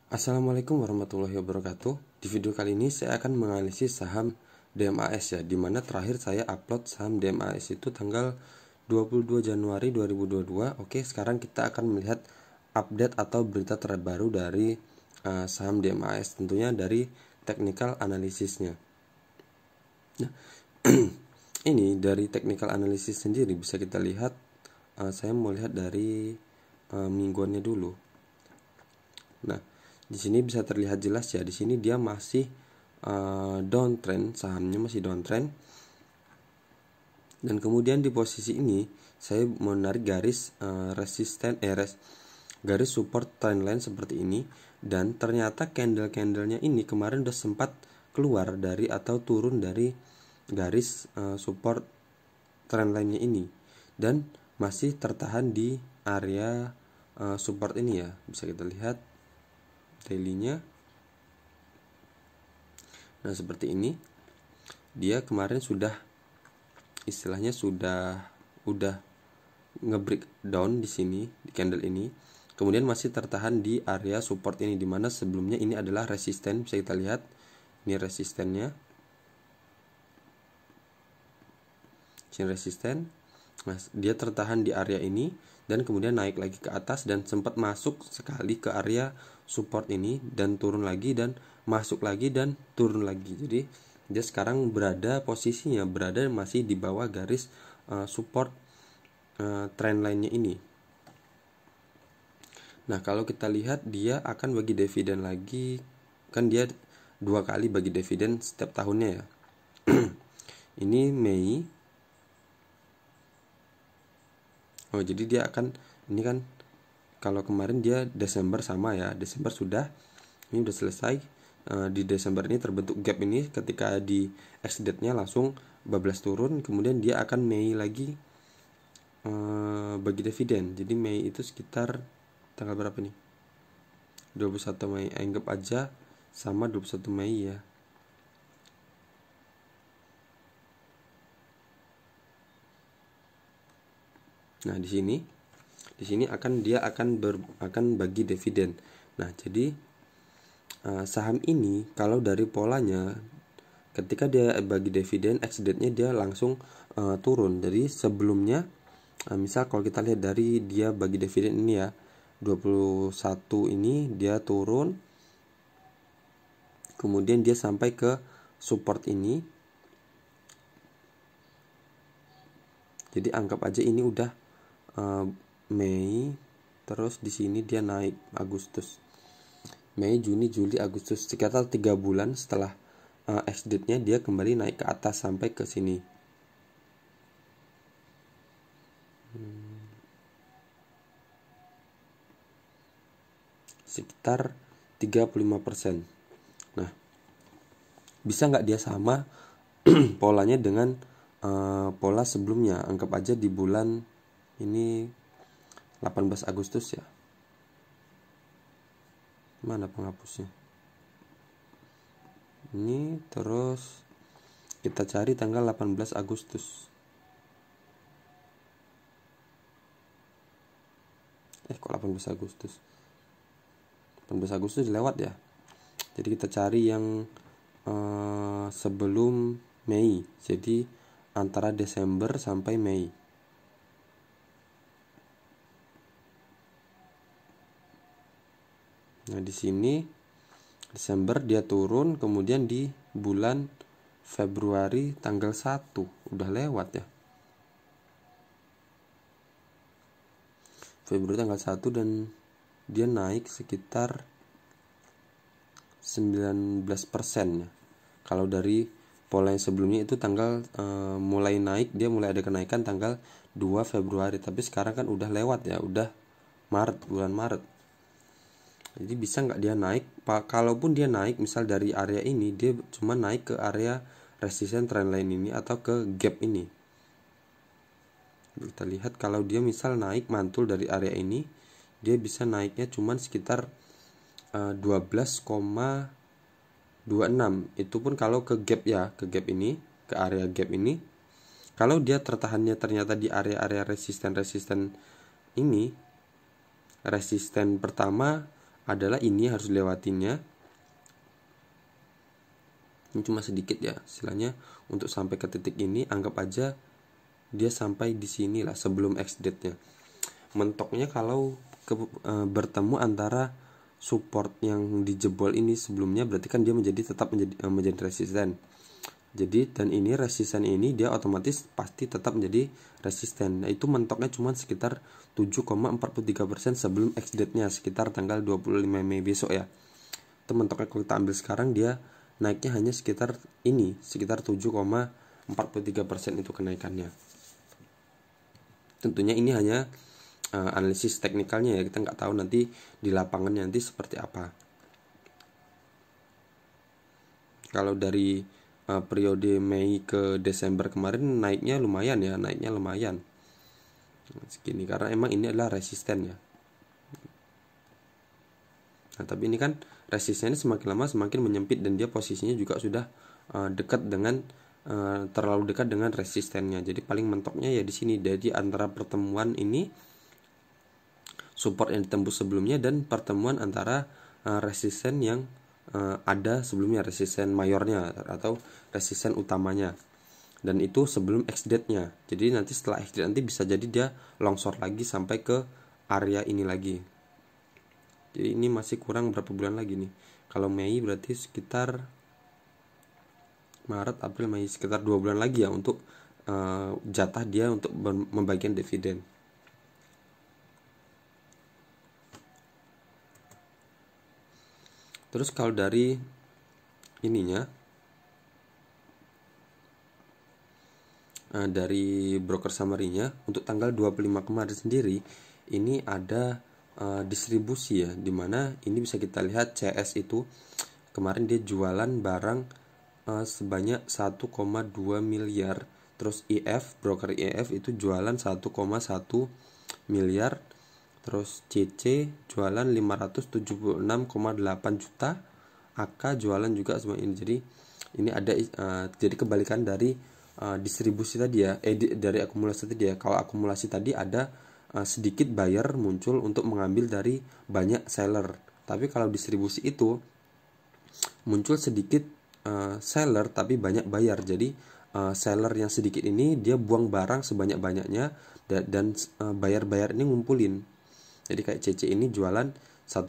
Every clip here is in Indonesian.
Assalamualaikum warahmatullahi wabarakatuh. Di video kali ini saya akan menganalisis saham DMAS ya, dimana terakhir saya upload saham DMAS itu tanggal 22 Januari 2022. Oke, sekarang kita akan melihat update atau berita terbaru dari saham DMAS, tentunya dari technical analisisnya. Nah, ini dari technical analysis sendiri bisa kita lihat. Saya mau lihat dari mingguannya dulu. Nah, di sini bisa terlihat jelas ya, di sini dia masih downtrend, sahamnya masih downtrend. Dan kemudian di posisi ini saya menarik garis garis support trendline seperti ini, dan ternyata candle-candlenya ini kemarin udah sempat keluar dari atau turun dari garis support trendline-nya ini dan masih tertahan di area support ini ya. Bisa kita lihat daily-nya. Nah, seperti ini. Dia kemarin sudah istilahnya udah nge-breakdown di sini di candle ini. Kemudian masih tertahan di area support ini, dimana sebelumnya ini adalah resisten. Bisa kita lihat ini resistennya. Ini resisten. Nah, dia tertahan di area ini dan kemudian naik lagi ke atas dan sempat masuk sekali ke area support ini dan turun lagi dan masuk lagi dan turun lagi. Jadi dia sekarang posisinya berada masih di bawah garis support trendline-nya ini. Nah, kalau kita lihat dia akan bagi dividen lagi, kan dia 2 kali bagi dividen setiap tahunnya ya. Ini Mei. Oh, jadi dia akan, ini kan kalau kemarin dia Desember sama ya, Desember sudah, ini udah selesai. Di Desember ini terbentuk gap ini, ketika di ex-date-nya langsung bablas turun, kemudian dia akan Mei lagi bagi dividen. Jadi Mei itu sekitar tanggal berapa nih? 21 Mei, anggap aja sama 21 Mei ya. Nah, di sini dia akan bagi dividen. Nah, jadi saham ini kalau dari polanya ketika dia bagi dividen ex-date-nya dia langsung turun. Jadi sebelumnya misal kalau kita lihat dari dia bagi dividen ini ya, 21 ini dia turun. Kemudian dia sampai ke support ini. Jadi anggap aja ini udah Mei, terus di sini dia naik Agustus, Mei, Juni, Juli, Agustus, sekitar 3 bulan setelah ex-date-nya dia kembali naik ke atas sampai ke sini. Sekitar 35%. Nah, bisa nggak dia sama polanya dengan pola sebelumnya? Anggap aja di bulan ini 18 Agustus ya. Mana penghapusnya? Ini terus kita cari tanggal 18 Agustus. Kok 18 Agustus? 18 Agustus lewat ya. Jadi kita cari yang sebelum Mei. Jadi antara Desember sampai Mei. Nah, di sini Desember dia turun, kemudian di bulan Februari tanggal 1 udah lewat ya. Februari tanggal 1 dan dia naik sekitar 19% ya. Kalau dari pola yang sebelumnya itu tanggal mulai naik, dia mulai ada kenaikan tanggal 2 Februari, tapi sekarang kan udah lewat ya, udah bulan Maret. Jadi bisa nggak dia naik? Kalaupun dia naik misal dari area ini, dia cuma naik ke area resisten trendline ini atau ke gap ini. Kita lihat kalau dia misal naik mantul dari area ini, dia bisa naiknya cuma sekitar 12,26. Itu pun kalau ke gap ya, ke gap ini, ke area gap ini. Kalau dia tertahannya ternyata di area-area resisten ini, resisten pertama adalah ini harus lewatinnya. Ini cuma sedikit ya, istilahnya untuk sampai ke titik ini anggap aja dia sampai di sini lah sebelum X date-nya. Mentoknya kalau bertemu antara support yang dijebol ini sebelumnya, berarti kan dia tetap menjadi resisten. Jadi dan ini resisten ini dia otomatis pasti tetap menjadi resisten. Nah, itu mentoknya cuma sekitar 7,43% sebelum X date-nya, sekitar tanggal 25 Mei besok ya. Itu mentoknya kalau kita ambil sekarang, dia naiknya hanya sekitar 7,43% itu kenaikannya. Tentunya ini hanya analisis teknikalnya ya, kita nggak tahu nanti di lapangannya nanti seperti apa. Kalau dari periode Mei ke Desember kemarin naiknya lumayan ya, segini karena emang ini adalah resisten ya. Nah, tapi ini kan resistennya semakin lama semakin menyempit dan dia posisinya juga sudah terlalu dekat dengan resistennya. Jadi paling mentoknya ya di sini, jadi antara pertemuan ini support yang ditembus sebelumnya dan pertemuan antara resisten yang ada sebelumnya, resisten mayornya atau resisten utamanya, dan itu sebelum X date-nya. Jadi nanti setelah X date nanti bisa jadi dia longsor lagi sampai ke area ini lagi. Jadi ini masih kurang berapa bulan lagi nih. Kalau Mei berarti sekitar Maret, April, Mei, sekitar 2 bulan lagi ya untuk jatah dia untuk membagikan dividen. Terus kalau dari ininya, dari broker summary-nya untuk tanggal 25 kemarin sendiri ini ada distribusi ya, dimana ini bisa kita lihat CS itu kemarin dia jualan barang sebanyak 1,2 miliar. Terus broker IF itu jualan 1,1 miliar. Terus CC jualan 576,8 juta. AK jualan juga semua ini. Jadi ini ada jadi kebalikan dari distribusi tadi ya, dari akumulasi tadi ya. Kalau akumulasi tadi ada sedikit buyer muncul untuk mengambil dari banyak seller. Tapi kalau distribusi itu muncul sedikit seller tapi banyak buyer. Jadi seller yang sedikit ini dia buang barang sebanyak-banyaknya dan buyer-buyer ini ngumpulin. Jadi kayak CC ini jualan 1,2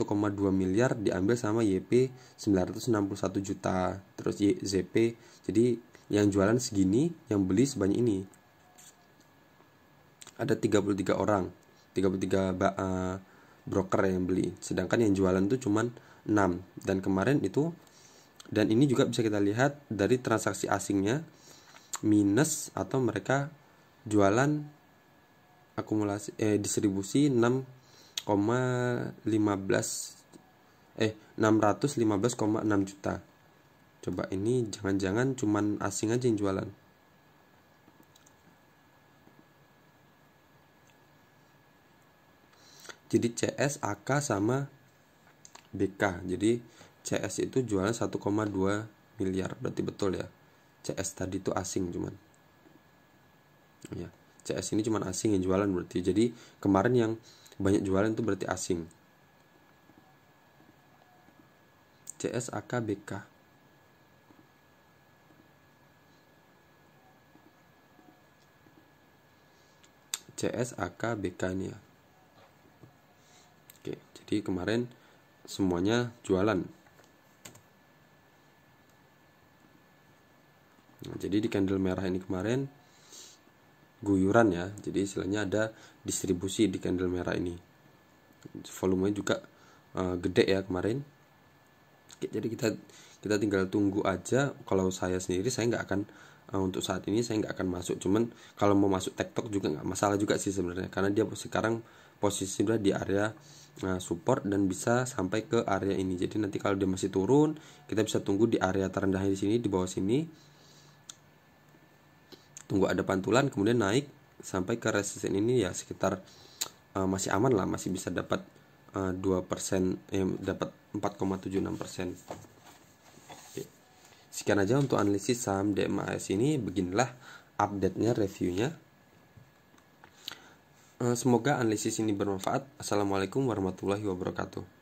miliar diambil sama YP 961 juta. Terus ZP, jadi yang jualan segini, yang beli sebanyak ini. Ada 33 orang, 33 broker yang beli. Sedangkan yang jualan itu cuman 6. Dan kemarin itu, dan ini juga bisa kita lihat dari transaksi asingnya minus, atau mereka jualan akumulasi distribusi 615,6 juta. Coba ini jangan-jangan cuman asing aja yang jualan. Jadi CS, AK sama BK. Jadi CS itu jualan 1,2 miliar. Berarti betul ya. CS tadi itu asing cuman. Ya, CS ini cuman asing yang jualan berarti. Jadi kemarin yang banyak jualan itu berarti asing. CS, AK, BK. CS, AK, BK ini ya. Oke, jadi kemarin semuanya jualan. Nah, jadi di candle merah ini kemarin guyuran ya. Jadi istilahnya ada distribusi di candle merah ini. Volumenya juga gede ya kemarin. Oke, jadi kita tinggal tunggu aja. Kalau saya sendiri saya nggak akan untuk saat ini saya nggak akan masuk. Cuman kalau mau masuk TikTok juga nggak masalah juga sih sebenarnya, karena dia sekarang posisi sudah di area support dan bisa sampai ke area ini. Jadi nanti kalau dia masih turun, kita bisa tunggu di area terendah di sini, di bawah sini. Tunggu ada pantulan kemudian naik sampai ke resisten ini ya, sekitar masih aman lah, masih bisa dapat 2%, dapat 4,76%. Sekian aja untuk analisis saham DMAS ini. Beginilah update-nya, reviewnya. Semoga analisis ini bermanfaat. Assalamualaikum warahmatullahi wabarakatuh.